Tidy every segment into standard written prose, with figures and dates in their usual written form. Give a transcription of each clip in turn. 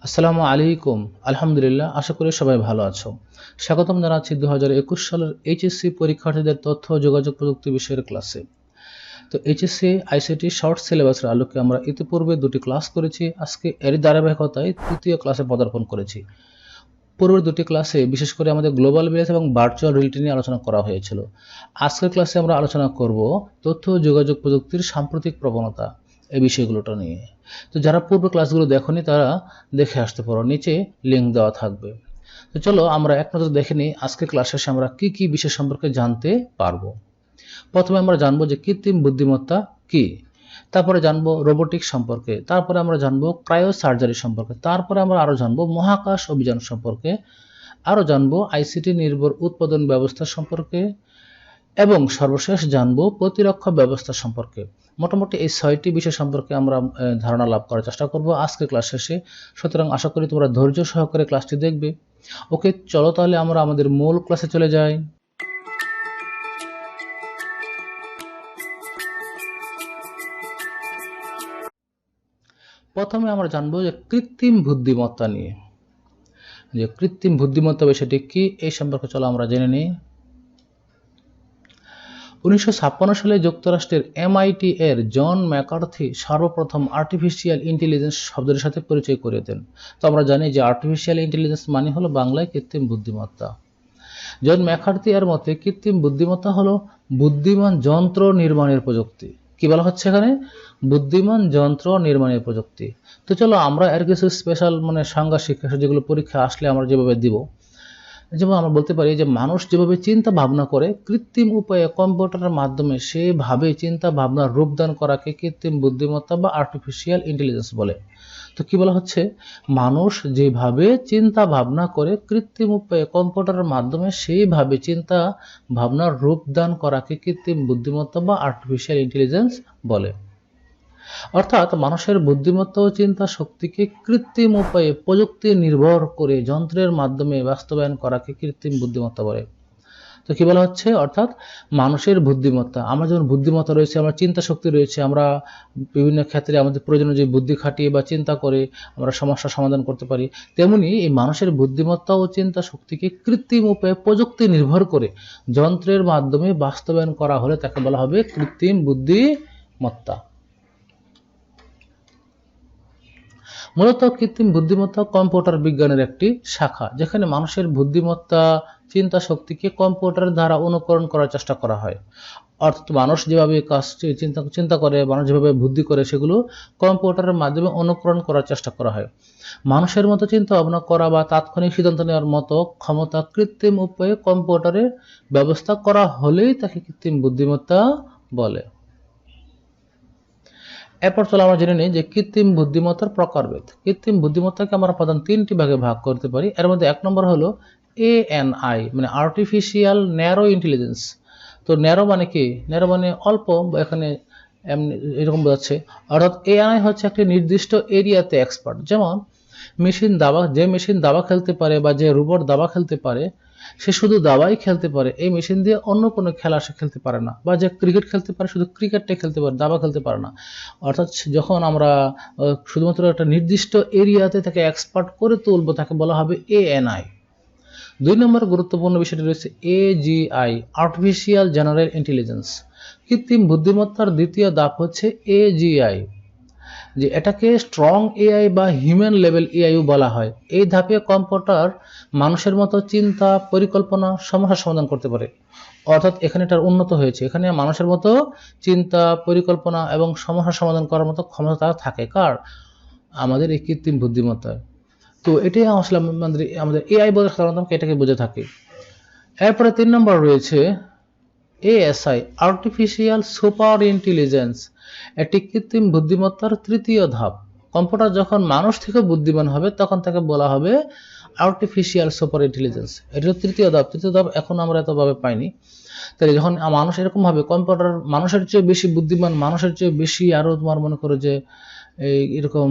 আসসালামু আলাইকুম। আলহামদুলিল্লাহ, আশা করি সবাই ভালো আছো। স্বাগতম জানাচ্ছি 2021 সালের এইচএসসি পরীক্ষার্থীদের তথ্য ও যোগাযোগ প্রযুক্তি বিষয়ের ক্লাসে। তো এইচএসসি আইসিটি শর্ট সিলেবাসের আলোকে আমরা ইতিপূর্বে দুটি ক্লাস করেছি। আজকে এর ধারাবাহিকতায় তৃতীয় ক্লাসে পদার্পণ করেছি। পূর্বের দুটি ক্লাসে বিশেষ করে আমাদের গ্লোবাল ভিলেজ এবং ভার্চুয়াল রিয়েলিটি নিয়ে আলোচনা করা হয়েছিল। আজকের ক্লাসে আমরা আলোচনা করব তথ্য ও যোগাযোগ প্রযুক্তির সাম্প্রতিক প্রবণতা, এই বিষয়গুলোটা নিয়ে। তো যারা পূর্ব ক্লাসগুলো দেখোনি তারা দেখে আসতে পারো, নিচে লিঙ্ক দেওয়া থাকবে। তো চলো আমরা এক নজর দেখে নিই আজকের ক্লাস শেষে আমরা কি কি বিষয় সম্পর্কে জানতে পারবো। প্রথমে আমরা জানবো যে কৃত্রিম বুদ্ধিমত্তা কি, তারপরে জানবো রোবোটিক্স সম্পর্কে, তারপরে আমরা জানবো ক্রায়ো সার্জারি সম্পর্কে, তারপরে আমরা আরো জানবো মহাকাশ অভিযান সম্পর্কে, আরো জানবো আইসিটি নির্ভর উৎপাদন ব্যবস্থা সম্পর্কে এবং সর্বশেষ জানবো প্রতিরক্ষা ব্যবস্থা সম্পর্কে। মোটামুটি এই 6টি বিষয় সম্পর্কে আমরা ধারণা লাভ করার চেষ্টা করব আজকের ক্লাস শেষে। সুতরাং আশা করি তোমরা ধৈর্য সহকারে ক্লাসটি দেখবে। ওকে, চলো তাহলে আমরা আমাদের মূল ক্লাসে চলে যাই। প্রথমে আমরা জানবো যে কৃত্রিম বুদ্ধিমত্তা নিয়ে। যে কৃত্রিম বুদ্ধিমত্তা বিষয়টি কি এই সম্পর্কে চলো আমরা জেনে নিই। 1956 সালে যুক্তরাষ্ট্রের MIT এর জন ম্যাকার্থি সর্বপ্রথম আর্টিফিশিয়াল ইন্টেলিজেন্স শব্দের সাথে পরিচয় করিয়ে দেন। তো আমরা জানি যে আর্টিফিশিয়াল ইন্টেলিজেন্স মানে হলো বাংলায় কৃত্রিম বুদ্ধিমত্তা। জন ম্যাকার্থি এর মতে কৃত্রিম বুদ্ধিমত্তা হলো বুদ্ধিমান যন্ত্র নির্মাণের প্রযুক্তি। কি বলা হচ্ছে এখানে? বুদ্ধিমান যন্ত্র নির্মাণের প্রযুক্তি। তো চলো আমরা এর কিছু স্পেশাল সংজ্ঞা শিক্ষা যেগুলো পরীক্ষা আসলে আমরা যেভাবে দিব, যেমন আমরা বলতে পারি যে মানুষ যেভাবে চিন্তা ভাবনা করে কৃত্রিম উপায়ে কম্পিউটারের মাধ্যমে সেভাবে চিন্তা ভাবনার রূপদান করাকে কৃত্রিম বুদ্ধিমত্তা বা আর্টিফিশিয়াল ইন্টেলিজেন্স বলে। তো কি বলা হচ্ছে? মানুষ যেভাবে চিন্তা ভাবনা করে কৃত্রিম উপায়ে কম্পিউটারের মাধ্যমে সেইভাবে চিন্তা ভাবনার রূপদান করাকে কৃত্রিম বুদ্ধিমত্তা বা আর্টিফিশিয়াল ইন্টেলিজেন্স বলে। অর্থাৎ মানুষের বুদ্ধিমত্তা ও চিন্তা শক্তিকে কৃত্রিম উপায়ে প্রযুক্তি নির্ভর করে যন্ত্রের মাধ্যমে বাস্তবায়ন করাকে কৃত্রিম বুদ্ধিমত্তা বলে। তো কি বলা হচ্ছে? অর্থাৎ মানুষের বুদ্ধিমত্তা, আমরা যেমন বুদ্ধিমত্তা রয়েছে, আমরা চিন্তা শক্তি রয়েছে, আমরা বিভিন্ন ক্ষেত্রে আমাদের প্রয়োজনীয় যে বুদ্ধি খাটিয়ে বা চিন্তা করে আমরা সমস্যার সমাধান করতে পারি, তেমনি এই মানুষের বুদ্ধিমত্তা ও চিন্তা শক্তিকে কৃত্রিম উপায়ে প্রযুক্তি নির্ভর করে যন্ত্রের মাধ্যমে বাস্তবায়ন করা হলে তাকে বলা হবে কৃত্রিম বুদ্ধিমত্তা। মূলত কৃত্রিম বুদ্ধিমত্তা কম্পিউটার বিজ্ঞানের একটি শাখা, যেখানে মানুষের বুদ্ধিমত্তা চিন্তা শক্তিকে কম্পিউটারের দ্বারা অনুকরণ করার চেষ্টা করা হয়। অর্থাৎ মানুষ যেভাবে কাজ চিন্তা করে, মানুষ যেভাবে বুদ্ধি করে, সেগুলো কম্পিউটারের মাধ্যমে অনুকরণ করার চেষ্টা করা হয়। মানুষের মতো চিন্তা ভাবনা করা বা তাৎক্ষণিক সিদ্ধান্ত নেওয়ার মতো ক্ষমতা কৃত্রিম উপায়ে কম্পিউটারে ব্যবস্থা করা হলেই তাকে কৃত্রিম বুদ্ধিমত্তা বলে। এরপর চলো আমরা জেনে নিই যে কৃত্রিম বুদ্ধিমত্তার প্রকারভেদ। কৃত্রিম বুদ্ধিমত্তাকে আমরা প্রধান 3টি ভাগে ভাগ করতে পারি। এর মধ্যে 1 নম্বর হলো ANI, মানে আর্টিফিশিয়াল ন্যারো ইন্টেলিজেন্স। তো ন্যারো মানে কি? ন্যারো মানে অল্প, এখানে এরকম বোঝাচ্ছে। অর্থাৎ ANI হচ্ছে একটি নির্দিষ্ট এরিয়াতে এক্সপার্ট। যেমন যে মেশিন দাবা খেলতে পারে বা যে রোবট দাবা খেলতে পারে, সে শুধু দাবাই খেলতে পারে, এই মেশিন দিয়ে অন্য কোনো খেলা সে খেলতে পারে না। বা যে ক্রিকেট খেলতে পারে, শুধু ক্রিকেটটাই খেলতে পারে, দাবা খেলতে পারে না। অর্থাৎ যখন আমরা শুধুমাত্র একটা নির্দিষ্ট এরিয়াতে তাকে এক্সপার্ট করে তুলবো, তাকে বলা হবে ANI। 2 নম্বর গুরুত্বপূর্ণ বিষয়টি রয়েছে AGI, আর্টিফিশিয়াল জেনারেল ইন্টেলিজেন্স। কৃত্রিম বুদ্ধিমত্তার দ্বিতীয় ধাপ হচ্ছে AGI, যে এটাকে স্ট্রং AI বা হিউম্যান লেভেল AIও বলা হয়। এই ধাপে কম্পিউটার মানুষের মতো চিন্তা, পরিকল্পনা, সমস্যা সমাধান করতে পারে। অর্থাৎ এখানে এটা উন্নত হয়েছে, এখানে মানুষের মতো চিন্তা, পরিকল্পনা এবং সমস্যা সমাধান করার মতো ক্ষমতা থাকে কার? আমাদের এই কৃত্রিম বুদ্ধিমত্তায়। তো এটাই আসলে আমাদের AI বলে সাধারণত এটাকে বুঝে থাকি। এরপরে 3 নম্বর রয়েছে ASI, আর্টিফিশিয়াল সুপার ইন্টেলিজেন্স। এটি কৃত্রিম বুদ্ধিমত্তার তৃতীয় ধাপ। কম্পিউটার যখন মানুষ থেকে বুদ্ধিমান হবে তখন তাকে বলা হবে আর্টিফিশিয়াল সুপার ইন্টেলিজেন্স। এটা তৃতীয় ধাপ। তৃতীয় ধাপ এখন আমরা এতভাবে পাইনি। তাহলে যখন মানুষ এরকম হবে, কম্পিউটার মানুষের চেয়ে বেশি বুদ্ধিমান, মানুষের চেয়ে বেশি আরো তোমার মনে করো যে এরকম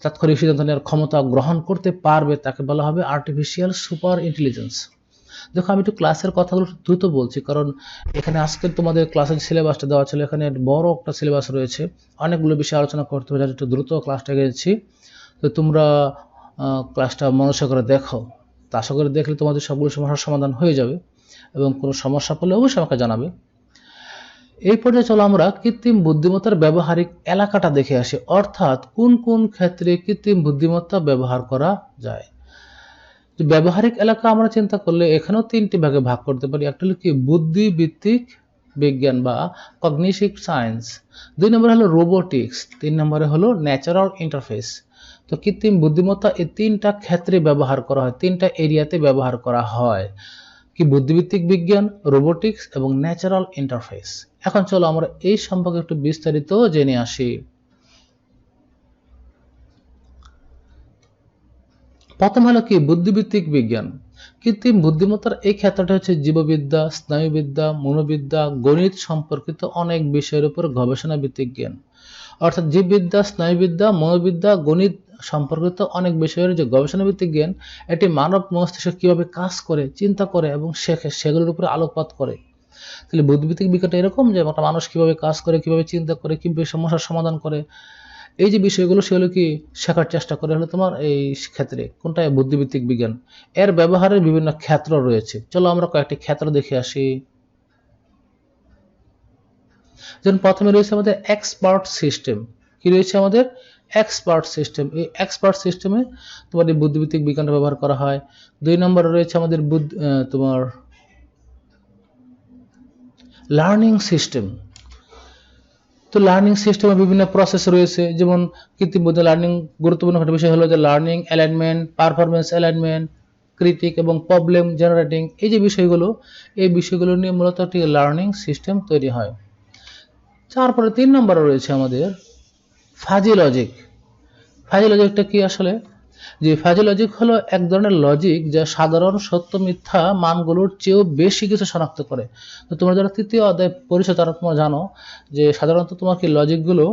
তাৎক্ষণিক সিদ্ধান্ত নেওয়ার ক্ষমতা গ্রহণ করতে পারবে, তাকে বলা হবে আর্টিফিশিয়াল সুপার ইন্টেলিজেন্স। দেখো আমি একটু ক্লাসের কথাগুলো দ্রুত বলছি, কারণ এখানে আজকে তোমাদের ক্লাসের সিলেবাসটা দেওয়া ছিল, এখানে বড় একটা সিলেবাস রয়েছে, অনেকগুলো বিষয় আলোচনা করতে হবে, একটু দ্রুত ক্লাসটা গেছি। তো তোমরা ক্লাসটা মনোযোগ করে দেখো। তা আশা করে দেখলে তোমাদের সবগুলো সমস্যার সমাধান হয়ে যাবে, এবং কোনো সমস্যা পড়লে অবশ্যই আমাকে জানাবে। এই পর্যায়ে চলো আমরা কৃত্রিম বুদ্ধিমত্তার ব্যবহারিক এলাকাটা দেখে আসি, অর্থাৎ কোন কোন ক্ষেত্রে কৃত্রিম বুদ্ধিমত্তা ব্যবহার করা যায়। ব্যবহারিক এলাকা আমরা চিন্তা করলে এখানেও তিনটি ভাগে ভাগ করতে পারি। একটা হলো কি বুদ্ধিভিত্তিক বিজ্ঞান বা কগনিটিভ সায়েন্স, 2 নম্বরে হলো রোবোটিক্স, 3 নম্বরে হলো ন্যাচারাল ইন্টারফেস। তো কৃত্রিম বুদ্ধিমত্তা এই তিনটা ক্ষেত্রে ব্যবহার করা হয়, তিনটা এরিয়াতে ব্যবহার করা হয়, কি বুদ্ধিভিত্তিক বিজ্ঞান, রোবোটিক্স এবং ন্যাচারাল ইন্টারফেস। এখন চলো আমরা এই সম্পর্কে একটু বিস্তারিত জেনে আসি। প্রথম হলো কি বুদ্ধিভিত্তিক বিজ্ঞান। কৃত্রিম বুদ্ধিমত্তার এই ক্ষেত্রটা হচ্ছে জীববিদ্যা, স্নায়ুবিদ্যা, মনোবিদ্যা, গণিত সম্পর্কিত অনেক বিষয়ের উপর গবেষণা ভিত্তিক জ্ঞান। অর্থাৎ জীববিদ্যা, স্নায়ুবিদ্যা, মনোবিদ্যা, গণিত সম্পর্কিত অনেক বিষয়ের যে গবেষণা ভিত্তিক জ্ঞান, এটি মানব মস্তিষ্ক কিভাবে কাজ করে, চিন্তা করে এবং শেখে সেগুলোর উপরে আলোকপাত করে। তাহলে বুদ্ধিভিত্তিক বিজ্ঞানটা এরকম যে একটা মানুষ কিভাবে কাজ করে, কিভাবে চিন্তা করে, কিভাবে সমস্যার সমাধান করে, এই যে বিষয়গুলো সেগুলো কি শেখার চেষ্টা করে হলো তোমার এই ক্ষেত্রে কোনটা বুদ্ধিভিত্তিক বিজ্ঞান। এর ব্যবহারের বিভিন্ন ক্ষেত্র রয়েছে, চলো আমরা কয়েকটি ক্ষেত্র দেখে আসি। যেমন প্রথমে রয়েছে আমাদের এক্সপার্ট সিস্টেম। কি রয়েছে আমাদের এক্সপার্ট সিস্টেম। এই এক্সপার্ট সিস্টেমে তোমার এই বুদ্ধিভিত্তিক বিজ্ঞানটা ব্যবহার করা হয়। 2 নম্বরে রয়েছে আমাদের তোমার লার্নিং সিস্টেম। তো লার্নিং সিস্টেমে বিভিন্ন প্রসেস রয়েছে, যেমন কৃত্রিম বুদ্ধি লার্নিং গুরুত্বপূর্ণ একটা বিষয় হলো যে learning alignment, performance alignment, critic এবং প্রবলেম জেনারেটিং, এই যে বিষয়গুলো, এই বিষয়গুলো নিয়ে মূলত একটি লার্নিং সিস্টেম তৈরি হয়। তারপরে 3 নম্বরে রয়েছে আমাদের ফাজি লজিক। ফাজি লজিকটা কি আসলে? যে ফাজি লজিক হলো এক ধরনের লজিক যা সাধারণ সত্য মিথ্যা মানগুলোর চেয়েও বেশি কিছু শনাক্ত করে। তো তোমরা যারা তৃতীয় অধ্যায় পড়েছো তারা তোমরা জানো যে সাধারণত তোমার কি লজিকগুলো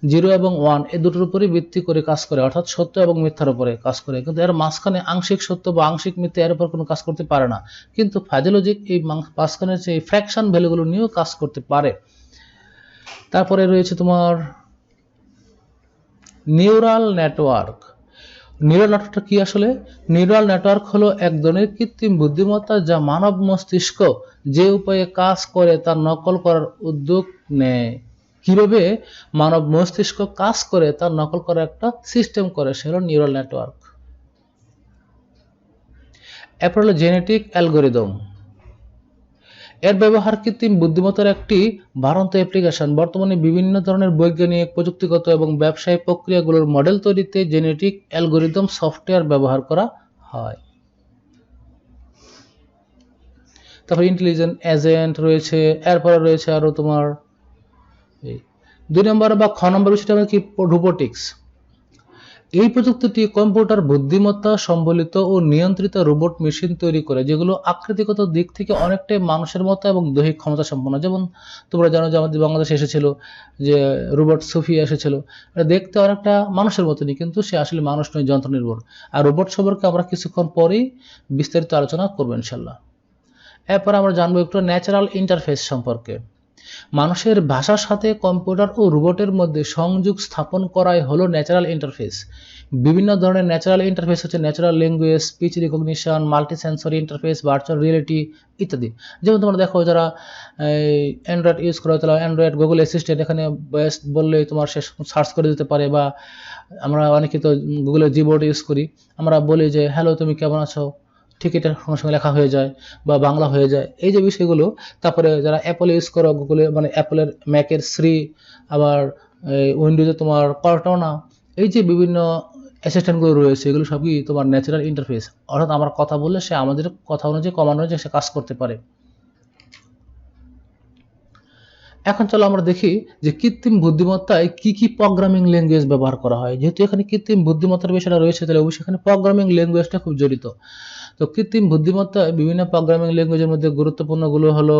0 এবং 1 এই দুটোর উপরই ভিত্তি করে কাজ করে, অর্থাৎ সত্য এবং মিথ্যার উপরে কাজ করে, কিন্তু এর মাঝখানে আংশিক সত্য বা আংশিক মিথ্যা এর উপর কোনো কাজ করতে পারে না। কিন্তু ফাজি লজিক এই মাঝখানের যে ফ্র্যাকশন ভ্যালুগুলো নিয়েও কাজ করতে পারে। তারপরে রয়েছে তোমার নিউরাল নেটওয়ার্ক। নিউরাল নেটওয়ার্কটা কি আসলে? নিউরাল নেটওয়ার্ক হলো এক ধরনের কৃত্রিম বুদ্ধিমত্তা যা মানব মস্তিষ্ক যে উপায়ে কাজ করে তা নকল করার উদ্যোগ নেয়। কিভাবে মানব মস্তিষ্ক কাজ করে তা নকল করার একটা সিস্টেম করে, সে হলো নিউরাল নেটওয়ার্ক। এরপর হলো জেনেটিক অ্যালগোরিদম। এর ব্যবহার কৃত্রিম বুদ্ধিমত্তার একটি বাড়ন্ত অ্যাপ্লিকেশন। বর্তমানে বিভিন্ন ধরনের বৈজ্ঞানিক, প্রযুক্তিগত এবং ব্যবসায়িক প্রক্রিয়াগুলোর মডেল তৈরিতে জেনেটিক অ্যালগোরিদম সফটওয়্যার ব্যবহার করা হয়। তারপর ইন্টেলিজেন্ট এজেন্ট রয়েছে, এরপরে রয়েছে আরো তোমার 2 নম্বর বা খ নম্বর বিষয়টা কি রোবোটিক্স। এই প্রযুক্তিটি কম্পিউটার বুদ্ধিমত্তা সম্বলিত ও নিয়ন্ত্রিত রোবট মেশিন তৈরি করে, যেগুলো আকৃতিগত দিক থেকে অনেকটাই মানুষের মতো এবং দৈহিক ক্ষমতা সম্পন্ন। যেমন তোমরা জানো যে আমাদের বাংলাদেশে এসেছিল যে রোবট সোফিয়া এসেছিল, এটা দেখতে অনেকটা মানুষের মতনই, কিন্তু সে আসলে মানুষ নয়, যন্ত্র নির্ভর। আর রোবট সম্পর্কে আমরা কিছুক্ষণ পরেই বিস্তারিত আলোচনা করবো ইনশাল্লাহ। এরপর আমরা জানবো একটু ন্যাচারাল ইন্টারফেস সম্পর্কে। মানুষের ভাষার সাথে কম্পিউটার ও রোবটের মধ্যে সংযোগ স্থাপন করাই হলো ন্যাচারাল ইন্টারফেস। বিভিন্ন ধরনের ন্যাচারাল ইন্টারফেস হচ্ছে natural language, speech recognition, multi sensory interface, virtual reality ইত্যাদি। যেমন তোমরা দেখো যারা অ্যান্ড্রয়েড ইউজ করে তারা অ্যান্ড্রয়েড গুগল অ্যাসিস্ট্যান্ট, এখানে ভয়েস বললেই তোমার সে সার্চ করে দিতে পারে, বা আমরা অনেকে তো গুগলের জিবোর্ড ইউজ করি, আমরা বলি যে হ্যালো তুমি কেমন আছো, ঠিক এটা সঙ্গে সঙ্গে লেখা হয়ে যায় বা বাংলা হয়ে যায়, এই যে বিষয়গুলো। তারপরে যারা অ্যাপল ইউজ করো, গুগলে মানে অ্যাপলের ম্যাকের শ্রী, আবার উইন্ডোজে তোমার কর্টনা, এই যে বিভিন্ন অ্যাসিস্ট্যান্টগুলো রয়েছে এগুলো সবই তোমার ন্যাচারাল ইন্টারফেস, অর্থাৎ আমরা কথা বললে সে আমাদের কথা অনুযায়ী, কমান্ড অনুযায়ী সে কাজ করতে পারে। এখন চলো আমরা দেখি যে কৃত্রিম বুদ্ধিমত্তায় কি কি প্রোগ্রামিং ল্যাঙ্গুয়েজ ব্যবহার করা হয়। যেহেতু এখানে কৃত্রিম বুদ্ধিমত্তার বিষয়টা রয়েছে, তাহলে অবশ্যই এখানে প্রোগ্রামিং ল্যাঙ্গুয়েজটা খুব জড়িত। তো কৃত্রিম বুদ্ধিমত্তায় বিভিন্ন প্রোগ্রামিং ল্যাঙ্গুয়েজের মধ্যে গুরুত্বপূর্ণগুলো হলো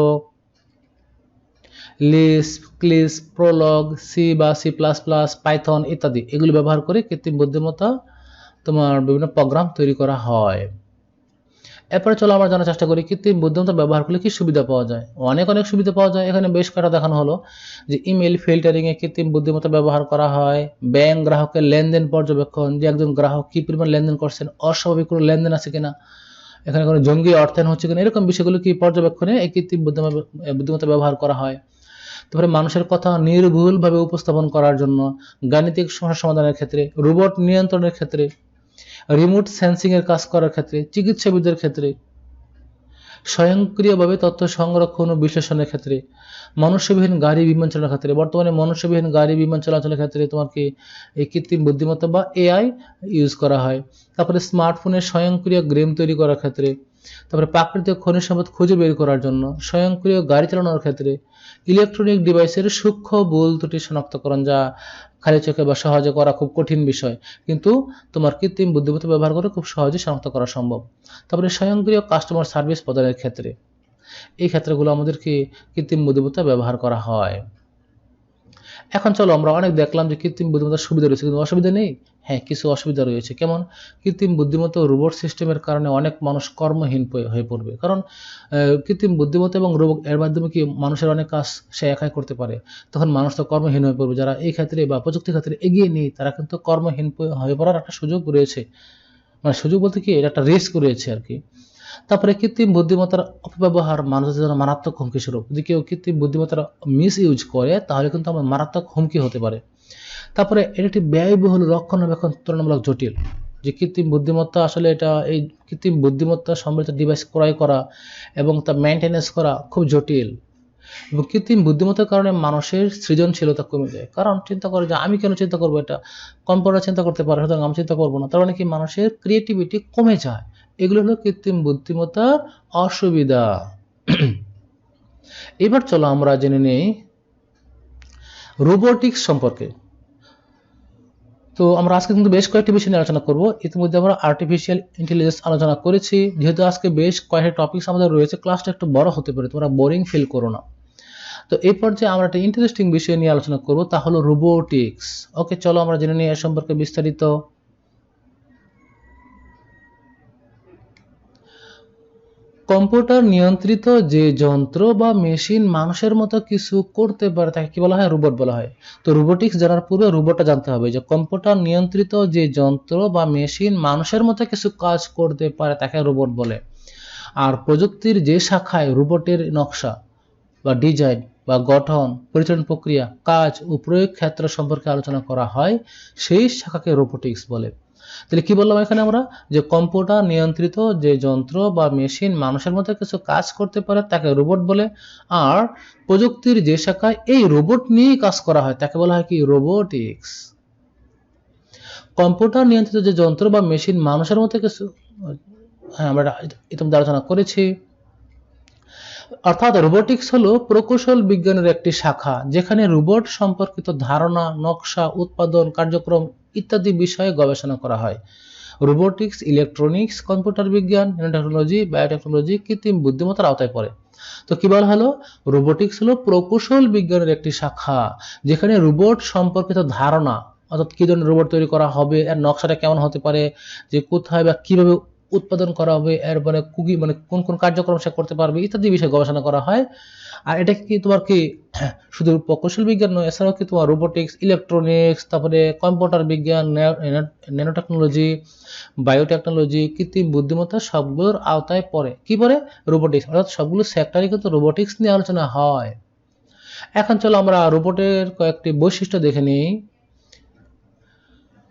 লিস্প, ক্লিস্প, প্রোলগ, সি বা সি প্লাস প্লাস, পাইথন ইত্যাদি। এগুলো ব্যবহার করে কৃত্রিম বুদ্ধিমত্তা তোমার বিভিন্ন প্রোগ্রাম তৈরি করা হয়। এরপরে চলো আমরা জানার চেষ্টা করি কৃত্রিম বুদ্ধিমত্তা ব্যবহার করলে কি সুবিধা পাওয়া যায়। অনেক সুবিধা পাওয়া যায়। এখানে বেশ কয়েকটা দেখানো হলো যে ইমেল ফিল্টারিংয়ে কৃত্রিম বুদ্ধিমত্তা ব্যবহার করা হয়, ব্যাংক গ্রাহকের লেনদেন পর্যবেক্ষণ, যে একজন গ্রাহক কি পরিমাণ লেনদেন করছেন, অস্বাভাবিক কোনো লেনদেন আছে কিনা, এখানে কোনো জঙ্গি অর্থায়ন হচ্ছে কিনা, এরকম বিষয়গুলো কি পর্যবেক্ষণে এই কৃত্রিম বুদ্ধিমত্তা ব্যবহার করা হয়। তারপরে মানুষের কথা নির্ভুলভাবে উপস্থাপন করার জন্য, গাণিতিক সমস্যা সমাধানের ক্ষেত্রে, রোবট নিয়ন্ত্রণের ক্ষেত্রে, রিমোট সেন্সিং এর কাজ করার ক্ষেত্রে, চিকিৎসাবিদদের ক্ষেত্রে, স্বয়ংক্রিয়ভাবে তথ্য সংরক্ষণ ও বিশ্লেষণের ক্ষেত্রে, মনুষ্যবিহীন গাড়ি বিমান চালানোর ক্ষেত্রে। বর্তমানে মনুষ্যবিহীন গাড়ি বিমান চলাচলের ক্ষেত্রে তোমার কি এই কৃত্রিম বুদ্ধিমত্তা বা এআই ইউজ করা হয়। তারপরে স্মার্টফোনের স্বয়ংক্রিয় গেম তৈরি করার ক্ষেত্রে, তারপরে প্রাকৃতিক খনিজ সম্পদ খুঁজে বের করার জন্য, স্বয়ংক্রিয় গাড়ি চালানোর ক্ষেত্রে, ইলেকট্রনিক ডিভাইসের সূক্ষ্ম ভুল ত্রুটি শনাক্তকরণ, যা খালি চোখে বা সহজে করা খুব কঠিন বিষয়, কিন্তু তোমার কৃত্রিম বুদ্ধিমত্তা ব্যবহার করে খুব সহজে শনাক্ত করা সম্ভব। তারপরে স্বয়ংক্রিয় কাস্টমার সার্ভিস প্রদানের ক্ষেত্রে, এই ক্ষেত্রগুলো আমাদেরকে কৃত্রিম বুদ্ধিমত্তা ব্যবহার করা হয়। এখন চলো আমরা অনেক দেখলাম যে কৃত্রিম বুদ্ধিমত্তার সুবিধা রয়েছে, কিন্তু অসুবিধা নেই। হ্যাঁ, কিছু অসুবিধা রয়েছে। কেমন? কৃত্রিম বুদ্ধিমত্তা ও রোবট সিস্টেমের কারণে অনেক মানুষ কর্মহীন হয়ে পড়বে। কারণ কৃত্রিম বুদ্ধিমত্তা এবং রোবট এর মাধ্যমে কি মানুষের অনেক কাজ সে একাই করতে পারে, তখন মানুষ তো কর্মহীন হয়ে পড়বে। যারা এই ক্ষেত্রে বা প্রযুক্তি ক্ষেত্রে এগিয়ে নেই তারা কিন্তু কর্মহীন হয়ে পড়ার একটা সুযোগ রয়েছে। মানে সুযোগ বলতে কি, এটা একটা রিস্ক রয়েছে আর কি। তারপরে কৃত্রিম বুদ্ধিমত্তার অপব্যবহার মানুষের জন্য মারাত্মক হুমকি স্বরূপ। যদি কেউ কৃত্রিম বুদ্ধিমত্তার মিস ইউজ করে তাহলে কিন্তু আমার মারাত্মক হুমকি হতে পারে। তারপরে এটা একটি ব্যয়বহুল, রক্ষণাবেক্ষণ তুলনামূলক জটিল। যে কৃত্রিম বুদ্ধিমত্তা আসলে এটা এই কৃত্রিম বুদ্ধিমত্তা সমৃদ্ধ ডিভাইস ক্রয় করা এবং তা মেনটেন্যান্স করা খুব জটিল। এবং কৃত্রিম বুদ্ধিমত্তার কারণে মানুষের সৃজনশীলতা কমে যায়। কারণ চিন্তা করে যে আমি কেন চিন্তা করবো, এটা কম্পিউটার চিন্তা করতে পারে, সুতরাং আমি চিন্তা করবো না। তার মানে কি মানুষের ক্রিয়েটিভিটি কমে যায়। এগুলো হলো কৃত্রিম বুদ্ধিমত্তার অসুবিধা। এবার চলো আমরা জেনে নেই রোবোটিক্স সম্পর্কে। তো আমরা আজকে কিন্তু বেশ কয়েকটি বিষয় নিয়ে আলোচনা করব। ইতিমধ্যে আমরা আর্টিফিশিয়াল ইন্টেলিজেন্স আলোচনা করেছি। যেহেতু আজকে বেশ কয়েকটি টপিকস আমাদের রয়েছে, ক্লাসটা একটু বড় হতে পারে, তোমরা বোরিং ফিল করো না। তো এই পর্যায়ে আমরা একটা ইন্টারেস্টিং বিষয় নিয়ে আলোচনা করব, তা হলো রোবোটিক্স। ওকে, চলো আমরা জেনে নিই এর সম্পর্কে বিস্তারিত। কম্পিউটার নিয়ন্ত্রিত যে যন্ত্র বা মেশিন মানুষের মতো কিছু করতে পারে তাকে কি বলা হয়? রোবট বলা হয়। তো রোবোটিক্স জানার পূর্বে রোবটটা জানতে হবে, যে কম্পিউটার নিয়ন্ত্রিত যে যন্ত্র বা মেশিন মানুষের মতো কিছু কাজ করতে পারে তাকে রোবট বলে। আর প্রযুক্তির যে শাখায় রোবটের নকশা বা ডিজাইন বা গঠন, পরিচালন প্রক্রিয়া, কাজ ও প্রয়োগ ক্ষেত্র সম্পর্কে আলোচনা করা হয় সেই শাখাকে রোবোটিক্স বলে। তাহলে কি বললাম এখানে আমরা, যে কম্পিউটার নিয়ন্ত্রিত যে যন্ত্র বা মেশিন মানুষের মতো কিছু কাজ করতে পারে তাকে রোবট বলে। আর প্রযুক্তির যে শাখায় এই রোবট নিয়ে কাজ করা হয় তাকে বলা হয় কি? রোবোটিক্স। কম্পিউটার নিয়ন্ত্রিত যে যন্ত্র বা মেশিন মানুষের মতো কিছু, হ্যাঁ আমরা ইতিমধ্যে আলোচনা করেছি। অর্থাৎ রোবোটিক্স হলো প্রকৌশল বিজ্ঞানের একটি শাখা যেখানে রোবট সম্পর্কিত ধারণা, নকশা, উৎপাদন, কার্যক্রম ইত্যাদি বিষয়ে গবেষণা করা হয়। রোবোটিক্স ইলেকট্রনিক্স, কম্পিউটার বিজ্ঞান, ন্যানোটেকনোলজি, বায়োটেকনোলজি, কৃত্রিম বুদ্ধিমত্তার আওতায় পড়ে। তো কি বলা হলো? রোবোটিক্স হলো প্রকৌশল বিজ্ঞানের একটি শাখা যেখানে রোবট সম্পর্কিত ধারণা, অর্থাৎ কি ধরনের রোবট তৈরি করা হবে, এর নকশাটা কেমন হতে পারে, যে কোথায় বা কিভাবে উৎপাদন করা হবে, এর মানে কোন কোন কার্যক্রম সে করতে পারবে ইত্যাদি বিষয়ে গবেষণা করা হয়। আর এটা কি তোমার কি শুধু প্রকৌশল বিজ্ঞান নয়, এছাড়াও কি তোমার রোবোটিক্স, ইলেকট্রনিক্স, তারপরে কম্পিউটার বিজ্ঞান, ন্যানোটেকনোলজি, বায়োটেকনোলজি, কৃত্রিম বুদ্ধিমত্তা সবগুলোর আওতায় পড়ে। কি পড়ে? রোবোটিক্স। অর্থাৎ সবগুলো সেক্টরে কিন্তু রোবোটিক্স নিয়ে আলোচনা হয়। এখন চলো আমরা রোবটের কয়েকটি বৈশিষ্ট্য দেখে নিই।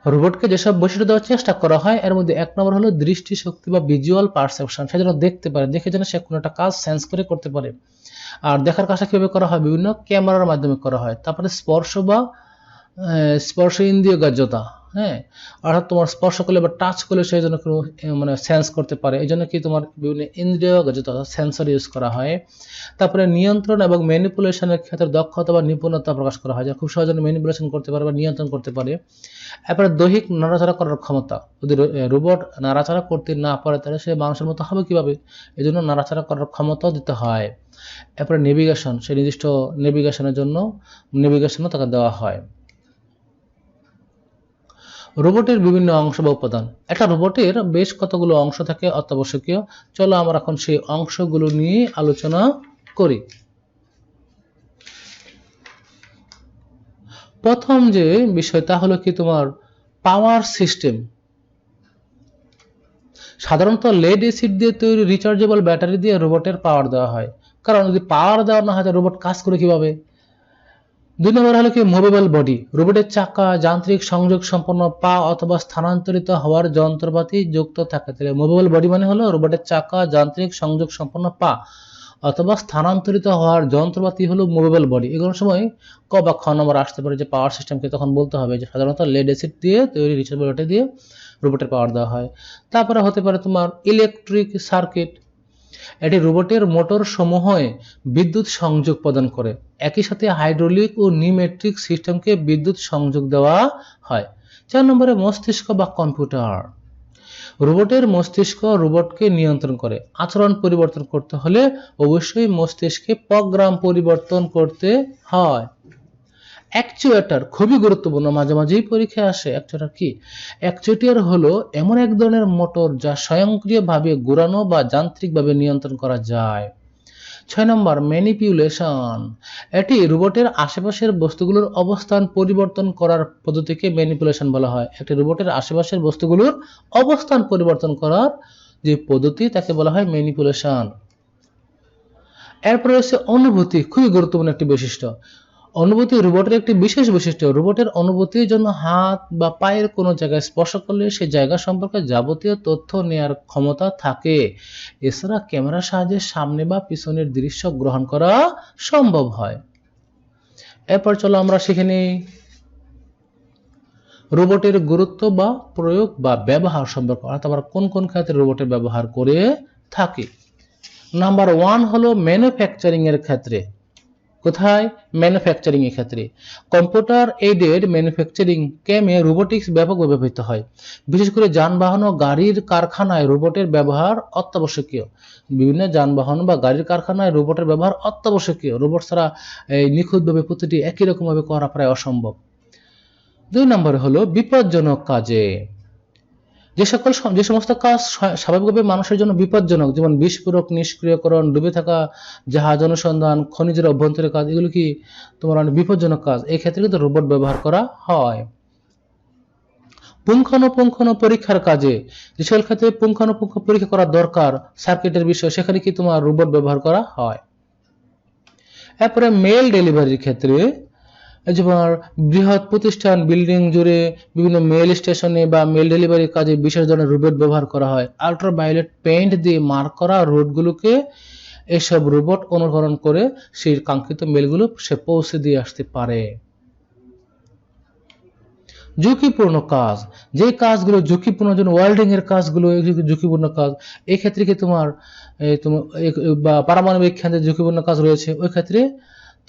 রোবটকে যেসব বৈশিষ্ট্য দেওয়ার চেষ্টা করা হয় এর মধ্যে এক নম্বর হলো দৃষ্টিশক্তি বা ভিজুয়াল পারসেপশন। সে যেন দেখতে পারে, দেখে যেন সে কোনো একটা কাজ সেন্স করে করতে পারে। আর দেখার কাজটা কিভাবে করা হয়? বিভিন্ন ক্যামেরার মাধ্যমে করা হয়। তারপরে স্পর্শ বা স্পর্শ ইন্দ্রিয় গ্রাহ্যতা, হ্যাঁ, অর্থাৎ তোমার স্পর্শ করলে বা টাচ করলে সেই জন্য কোনো মানে সেন্স করতে পারে, এই জন্য কি তোমার বিভিন্ন ইন্দ্রিয় গ্রাহ্যতা অর্থাৎ সেন্সর ইউজ করা হয়। তারপরে নিয়ন্ত্রণ এবং ম্যানিপুলেশনের ক্ষেত্রে দক্ষতা বা নিপুণতা প্রকাশ করা হয়, যা খুব সহজে ম্যানিপুলেশন করতে পারে বা নিয়ন্ত্রণ করতে পারে। এরপরে দৈহিক নাড়াচাড়া করার ক্ষমতা, যদি রোবট নাড়াচাড়া করতে না পারে তাহলে সে মানুষের মতো হবে কিভাবে, এই জন্য নাড়াচাড়া করার ক্ষমতাও দিতে হয়। এরপরে নেভিগেশন, সে নির্দিষ্ট নেভিগেশনের জন্য নেভিগেশনও তাকে দেওয়া হয়। রোবটের বিভিন্ন অংশ বা উপাদান। একটা রোবটের বেশ কতগুলো অংশ থাকে অত্যাবশ্যকীয়। চলো আমরা এখন সেই অংশগুলো নিয়ে আলোচনা করি। প্রথম যে বিষয় তা হলো কি তোমার পাওয়ার সিস্টেম। সাধারণত লেড অ্যাসিড দিয়ে তৈরি রিচার্জেবল ব্যাটারি দিয়ে রোবটের পাওয়ার দেওয়া হয়। কারণ যদি পাওয়ার দেওয়া না হয় রোবট কাজ করে কিভাবে? 2 নম্বর হলো কি মুভেবল বডি। রোবটের চাকা যান্ত্রিক সংযোগ সম্পন্ন পা অথবা স্থানান্তরিত হওয়ার যন্ত্রপাতি যুক্ত থাকে। তাহলে মুভেবল বডি মানে হলো রোবটের চাকা যান্ত্রিক সংযোগ সম্পন্ন পা অথবা স্থানান্তরিত হওয়ার যন্ত্রপাতি হলো মুভেবল বডি। এগুলো সময় ক বা খ নম্বর আসতে পারে যে পাওয়ার সিস্টেমকে তখন বলতে হবে যে সাধারণত লেড অ্যাসিড দিয়ে তৈরি রিচার্জেবল ব্যাটারি দিয়ে রোবটের পাওয়ার দেওয়া হয়। তারপরে হতে পারে তোমার ইলেকট্রিক সার্কিট। এটি রোবটের মোটর সমূহে বিদ্যুৎ সংযোগ প্রদান করে। একই সাথে হাইড্রোলিক ও নিউমেট্রিক সিস্টেমকে বিদ্যুৎ সংযোগ দেওয়া হয়। 4 নম্বরে মস্তিষ্ক বা কম্পিউটার। রোবটের মস্তিষ্ক রোবটকে নিয়ন্ত্রণ করে। আচরণ পরিবর্তন করতে হলে অবশ্যই মস্তিষ্কে প্রোগ্রাম পরিবর্তন করতে হয়। অ্যাকচুয়েটর খুবই গুরুত্বপূর্ণ, মাঝে মাঝেই পরীক্ষায় আসে। অ্যাকচুয়েটর কি? অ্যাকচুয়েটর হলো এমন এক ধরনের মোটর যা স্বয়ংক্রিয়ভাবে ঘোরানো বা যান্ত্রিকভাবে নিয়ন্ত্রণ করা যায়। 6 নম্বর ম্যানিপুলেশন। এটি রোবটের আশেপাশের বস্তুগুলোর অবস্থান পরিবর্তন করার পদ্ধতিকে ম্যানিপুলেশন বলা হয়। একটি রোবটের আশেপাশের বস্তুগুলোর অবস্থান পরিবর্তন করার যে পদ্ধতি তাকে বলা হয় ম্যানিপুলেশন। এরপর রয়েছে অনুভূতি, খুবই গুরুত্বপূর্ণ একটি বৈশিষ্ট্য। অনুভূতি রোবটের একটি বিশেষ বৈশিষ্ট্য। রোবটের অনুভূতির জন্য হাত বা পায়ের কোনো জায়গায় স্পর্শ করলে সেই জায়গা সম্পর্কে যাবতীয় তথ্য নেয়ার ক্ষমতা থাকে। এছাড়া ক্যামেরার সাহায্যে সামনে বা পিছনের দৃশ্য গ্রহণ করা সম্ভব হয়। এরপর চলো আমরা শিখে নিই রোবটের গুরুত্ব বা প্রয়োগ বা ব্যবহার সম্পর্কে, অর্থাৎ আমরা কোন কোন ক্ষেত্রে রোবটের ব্যবহার করে থাকি। নাম্বার 1 হলো ম্যানুফ্যাকচারিং এর ক্ষেত্রে। কোথায়? ম্যানুফ্যাকচারিং এর ক্ষেত্রে। কম্পিউটার এইডেড ম্যানুফ্যাকচারিং ক্যামে রোবোটিক্স ব্যাপকভাবে ব্যবহৃত হয়। বিশেষ করে যানবাহন ও গাড়ির কারখানায় রোবটের ব্যবহার অত্যাবশ্যকীয়। বিভিন্ন যানবাহন বা গাড়ির কারখানায় রোবটের ব্যবহার অত্যাবশ্যকীয়। রোবট ছাড়া নিখুঁতভাবে প্রতিটি একই রকমভাবে করা প্রায় অসম্ভব। 2 নম্বরে হলো বিপজ্জনক কাজে। যে সমস্ত কাজ স্বাভাবিকভাবে মানুষের জন্য বিপজ্জনক, যেমন বিস্ফোরক নিষ্ক্রিয়করণ, ডুবে থাকা জাহাজ অনুসন্ধান, খনিজের অভ্যন্তরের কাজ, এগুলো কি তোমার অনেক বিপজ্জনক কাজ। এই ক্ষেত্রে কিন্তু রোবট ব্যবহার করা হয়। পুঙ্খানুপুঙ্খ পরীক্ষার কাজে, যে সকল ক্ষেত্রে পুঙ্খানুপুঙ্খ পরীক্ষা করা দরকার সার্কিটের বিষয়, সেখানে কি তোমার রোবট ব্যবহার করা হয়। এরপরে মেল ডেলিভারির ক্ষেত্রে, যেমন বৃহৎ প্রতিষ্ঠান বিল্ডিং জুড়ে বিভিন্ন মেল স্টেশনে বা মেল ডেলিভারি কাজে বিশেষ ধরনের রোবট ব্যবহার করা হয়। আল্ট্রাভায়োলেট পেইন্ট দিয়ে মার্ক করা রোডগুলোকে এসব রোবট অনুসরণ করে সেই কাঙ্ক্ষিত মেলগুলো সে পৌঁছে দিয়ে আসতে পারে। ঝুঁকিপূর্ণ কাজ, যে কাজগুলো ঝুঁকিপূর্ণ, যেমন ওয়েল্ডিং এর কাজগুলো ঝুঁকিপূর্ণ কাজ। এই ক্ষেত্রে কি তোমার পারমাণবিক কেন্দ্রে ঝুঁকিপূর্ণ কাজ রয়েছে, ওই ক্ষেত্রে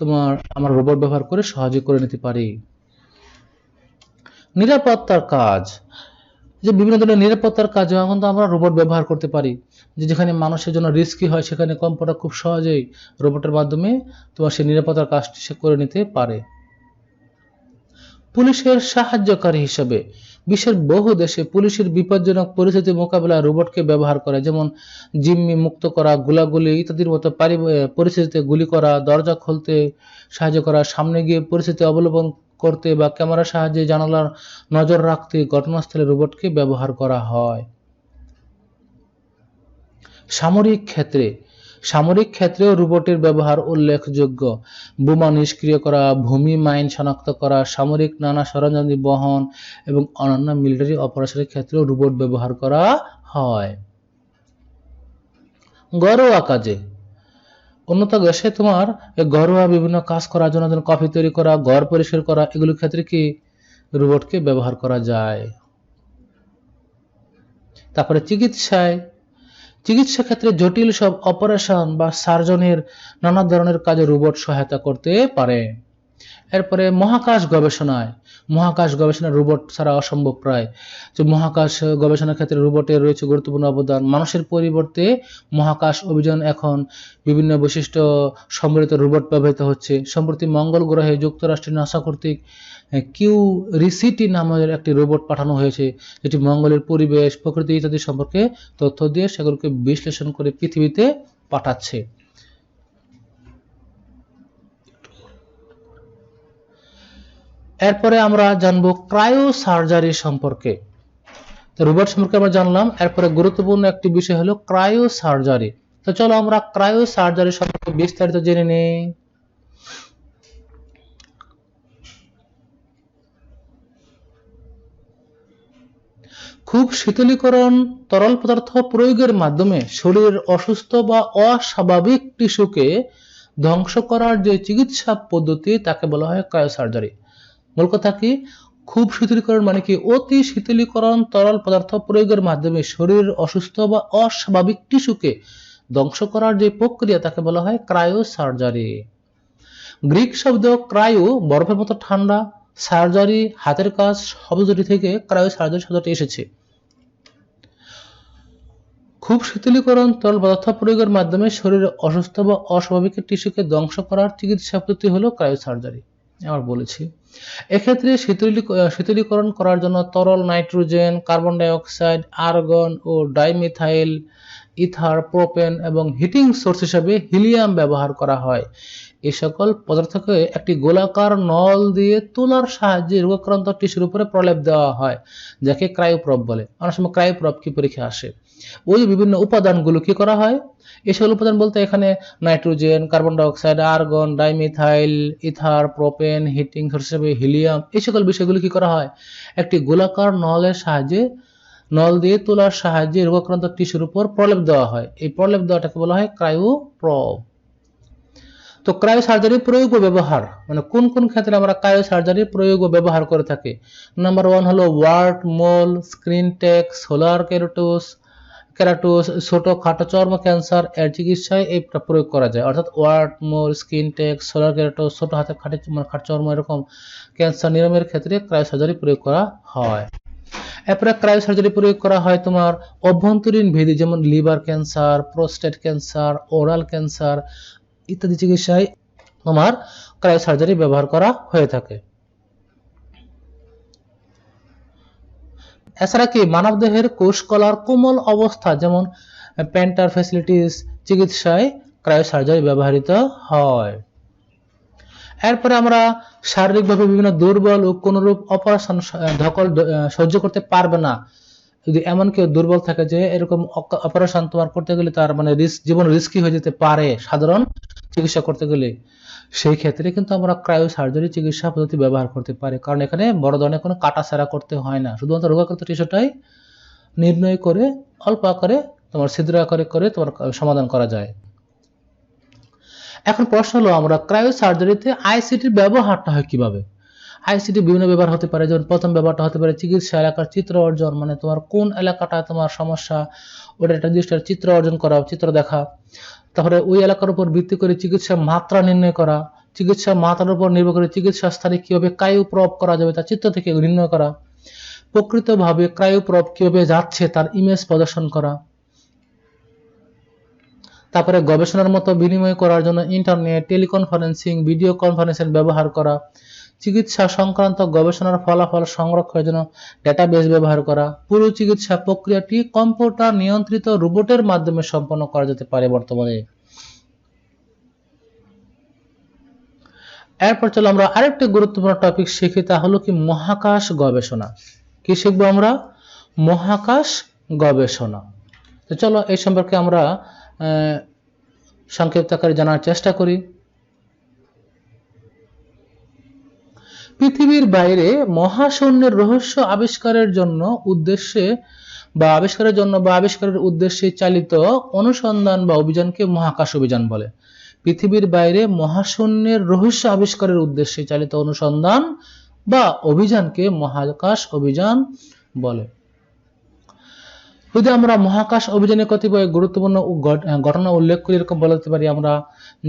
তোমার আমরা রোবট ব্যবহার করে সহজে করে নিতে পারি। নিরাপত্তার কাজ, যে বিভিন্ন ধরনের নিরাপত্তার কাজ এখন তো আমরা রোবট ব্যবহার করতে পারি। যেখানে মানুষের জন্য রিস্কি হয় সেখানে কম্পিউটার খুব সহজেই রোবটের মাধ্যমে তোমার সেই নিরাপত্তার কাজটি সে করে নিতে পারে। পুলিশের সাহায্যকারী হিসেবে বিশ্বের বহু দেশে পুলিশের বিপজ্জনক পরিস্থিতি মোকাবেলায় রোবটকে ব্যবহার করে, যেমন জিম্মি মুক্ত করা, গোলাগুলি ইত্যাদির মতো পরিস্থিতিতে গুলি করা, দরজা খুলতে সাহায্য করা, সামনে গিয়ে পরিস্থিতি অবলম্বন করতে বা ক্যামেরার সাহায্যে জানালার নজর রাখতে ঘটনাস্থলে রোবটকে ব্যবহার করা হয়। সামরিক ক্ষেত্রেও রোবটের ব্যবহার উল্লেখযোগ্য। বোমা নিষ্ক্রিয় করা, ভূমি মাইন শনাক্ত করা, সামরিক নানা সরঞ্জাম বহন এবং অন্যান্য মিলিটারি অপারেশনের ক্ষেত্রেও রোবট ব্যবহার করা হয়। ঘরোয়া কাজে, উন্নত দেশে তোমার ঘরোয়া বিভিন্ন কাজ করার জন্য, কফি তৈরি করা, ঘর পরিষ্কার করা, এগুলোর ক্ষেত্রে কি রোবটকে ব্যবহার করা যায়। তারপরে চিকিৎসা ক্ষেত্রে জটিল সব অপারেশন বা সার্জনের নানা ধরনের কাজে রোবট সহায়তা করতে পারে। এরপরে মহাকাশ গবেষণায় মহাকাশ গবেষণা রোবট ছাড়া অসম্ভব প্রায়। যে মহাকাশ গবেষণার ক্ষেত্রে রোবটের রয়েছে গুরুত্বপূর্ণ অবদান। মানুষের পরিবর্তে মহাকাশ অভিযান এখন বিভিন্ন বৈশিষ্ট্য সম্বলিত রোবট ব্যবহৃত হচ্ছে। সম্প্রতি মঙ্গল গ্রহে যুক্তরাষ্ট্রের নাসা কর্তৃক কিউরিসিটি নামের একটি রোবট পাঠানো হয়েছে, যেটি মঙ্গলের পরিবেশ, প্রকৃতি ইত্যাদি সম্পর্কে তথ্য দিয়ে সেগুলোকে বিশ্লেষণ করে পৃথিবীতে পাঠাচ্ছে। এরপরে আমরা জানবো ক্রায়ো সার্জারি সম্পর্কে। তো রোবট সম্পর্কে আমরা জানলাম, এরপরে গুরুত্বপূর্ণ একটি বিষয় হলো ক্রায়ো সার্জারি। তো চলো আমরা ক্রায়ো সার্জারি সম্পর্কে বিস্তারিত জেনে নেই। খুব শীতলীকরণ তরল পদার্থ প্রয়োগের মাধ্যমে শরীরের অসুস্থ বা অস্বাভাবিক টিস্যুকে ধ্বংস করার যে চিকিৎসা পদ্ধতি তাকে বলা হয় ক্রায়োসার্জারি। মূল কথা কি, খুব শীতলীকরণ মানে কি, অতি শীতলীকরণ তরল পদার্থ প্রয়োগের মাধ্যমে শরীরের অসুস্থ বা অস্বাভাবিক টিস্যুকে ধ্বংস করার যে প্রক্রিয়া তাকে বলা হয় ক্রায়োসার্জারি। গ্রিক শব্দ ক্রায়ো বরফের মতো ঠান্ডা, সার্জারি হাতের কাজ শব্দটি থেকে ক্রায়োসার্জারি শব্দটি এসেছে। খুব শীতলীকরণ তরল পদার্থ প্রয়োগের মাধ্যমে শরীরের অসুস্থ বা অস্বাভাবিক টিস্যুকে ধ্বংস করার চিকিৎসা পদ্ধতি হলো ক্রায়োসার্জারি। আমরা বলেছি এক্ষেত্রে শীতলীকরণ করার জন্য তরল nitrogen, carbon dioxide, argon ও ডাইমিথাইল ইথার, প্রোপেন এবং হিটিং সোর্স হিসেবে হিলিয়াম ব্যবহার করা হয়। এই সকল পদার্থকে একটি গোলাকার নল দিয়ে তুলার সাহায্যে রোগাক্রান্ত টিস্যুর উপরে প্রলেপ দেওয়া হয়, যাকে ক্রায়োপ্রব বলে। অনেক সময় ক্রায়োপ্রব কি পরীক্ষা আসে। ওই বিভিন্ন উপাদানগুলো কি করা হয়, এই সকল উপাদান বলতে এখানে nitrogen, carbon dioxide, argon, dimethyl ether, propane, heating source হিসেবে হিলিয়াম, এই সকল বিষয়গুলো কি করা হয়, একটি গোলাকার নলের সাহায্যে, নল দিয়ে তুলার সাহায্যে রোগাক্রান্ত টিস্যুর উপর প্রলেপ দেওয়া হয়। এই প্রলেপ দেওয়াটাকে বলা হয় ক্রায়োপ্রব। তো ক্রায়োসার্জারি প্রয়োগ ও ব্যবহার, মানে কোন কোন ক্ষেত্রে আমরা ক্রায়োসার্জারি প্রয়োগ ও ব্যবহার করে থাকি। নাম্বার 1 হলো ওয়ার্ট, মোল, স্ক্রিন টেক, সোলার কেরাটোস, ছোটখাটো চর্ম ক্যান্সার এর চিকিৎসায় এই প্রয়োগ করা যায়। অর্থাৎ ওয়ার্ট, মোল, স্কিন টেক, সোলার কেরাটোস, ছোট হাতে খাটো চর্ম এরকম ক্যান্সার নিরাময়ের ক্ষেত্রে ক্রায়োসার্জারি প্রয়োগ করা হয়। এরপরে ক্রায়োসার্জারি প্রয়োগ করা হয় তোমার অভ্যন্তরীণ ভেদি, যেমন liver cancer, prostate cancer, oral cancer ইত্যাদি চিকিৎসায় তোমার ক্রায়োসার্জারি ব্যবহার করা হয়ে থাকে। এছাড়া কি মানবদেহের কোষকলার কোমল অবস্থা, যেমন পেন্টার ফ্যাসিলিটিস চিকিৎসায় ক্রায়োসার্জারি ব্যবহৃত হয়। এরপরে আমরা শারীরিকভাবে বিভিন্ন দুর্বল ও কোনরূপ অপারেশন ধকল সহ্য করতে পারবে না, যদি এমন কেউ দুর্বল থাকে যে এরকম অপারেশন তোমার করতে গেলে তার মানে জীবন রিস্কি হয়ে যেতে পারে সাধারণ চিকিৎসা করতে গেলে, সেই ক্ষেত্রে কিন্তু আমরা ক্রায়োসার্জারি চিকিৎসা পদ্ধতি ব্যবহার করতে পারি। কারণ এখানে বড় ধরনের কোনো কাটাছেঁড়া করতে হয় না, শুধুমাত্র রোগাক্রান্ত টিস্যুটাই নির্ণয় করে অল্প আকারে তোমার ছিদ্র আকারে করে তোমার সমাধান করা যায়। এখন প্রশ্ন হলো, আমরা ক্রায়োসার্জারিতে আইসিটির ব্যবহারটা হয় কিভাবে। আইসিটি বিভিন্ন ব্যবহার হতে পারে, যেমন প্রথম ব্যবহারটা হতে পারে চিকিৎসা এলাকার চিত্র অর্জন, মানে তোমার কোন এলাকাটা তোমার সমস্যা ওটা একটা নির্দিষ্ট চিত্র অর্জন করা, চিত্র দেখা। তারপরে ওই এলাকার উপর ভিত্তি করে চিকিৎসা মাত্রা নির্ণয় করা, চিকিৎসা মাত্রার উপর নির্ভর করে চিকিৎসা স্থানে কিভাবে ক্রায়োপ্রব করা যাবে তা চিত্র থেকে নির্ণয় করা, প্রকৃতভাবে ক্রায়োপ্রব কিভাবে যাচ্ছে তার ইমেজ প্রদর্শন করা। তারপরে গবেষণার মতো বিনিময় করার জন্য ইন্টারনেট, টেলিকনফারেন্সিং, ভিডিও কনফারেন্সিং ব্যবহার করা, চিকিৎসা সংক্রান্ত গবেষণার ফলাফল সংরক্ষণের জন্য ডেটাবেস ব্যবহার করা। পুরো চিকিৎসা প্রক্রিয়াটি কম্পিউটার নিয়ন্ত্রিত রোবটের মাধ্যমে সম্পন্ন করা যেতে পারে বর্তমানে। এরপর চলো আমরা আরেকটি গুরুত্বপূর্ণ টপিক শিখি, তা হলো কি মহাকাশ গবেষণা। কি শিখবো আমরা, মহাকাশ গবেষণা। তো চলো এই সম্পর্কে আমরা সংক্ষিপ্ত আকারে জানার চেষ্টা করি। পৃথিবীর বাইরে মহাশূন্যের রহস্য আবিষ্কারের উদ্দেশ্যে চালিত অনুসন্ধান বা অভিযানকে মহাকাশ অভিযান বলে। পৃথিবীর বাইরে মহাশূন্যের রহস্য আবিষ্কারের উদ্দেশ্যে চালিত অনুসন্ধান বা অভিযানকে মহাকাশ অভিযান বলে। যদি আমরা মহাকাশ অভিযানে কতিপয় গুরুত্বপূর্ণ ঘটনা উল্লেখ করি, এরকম বলতে পারি আমরা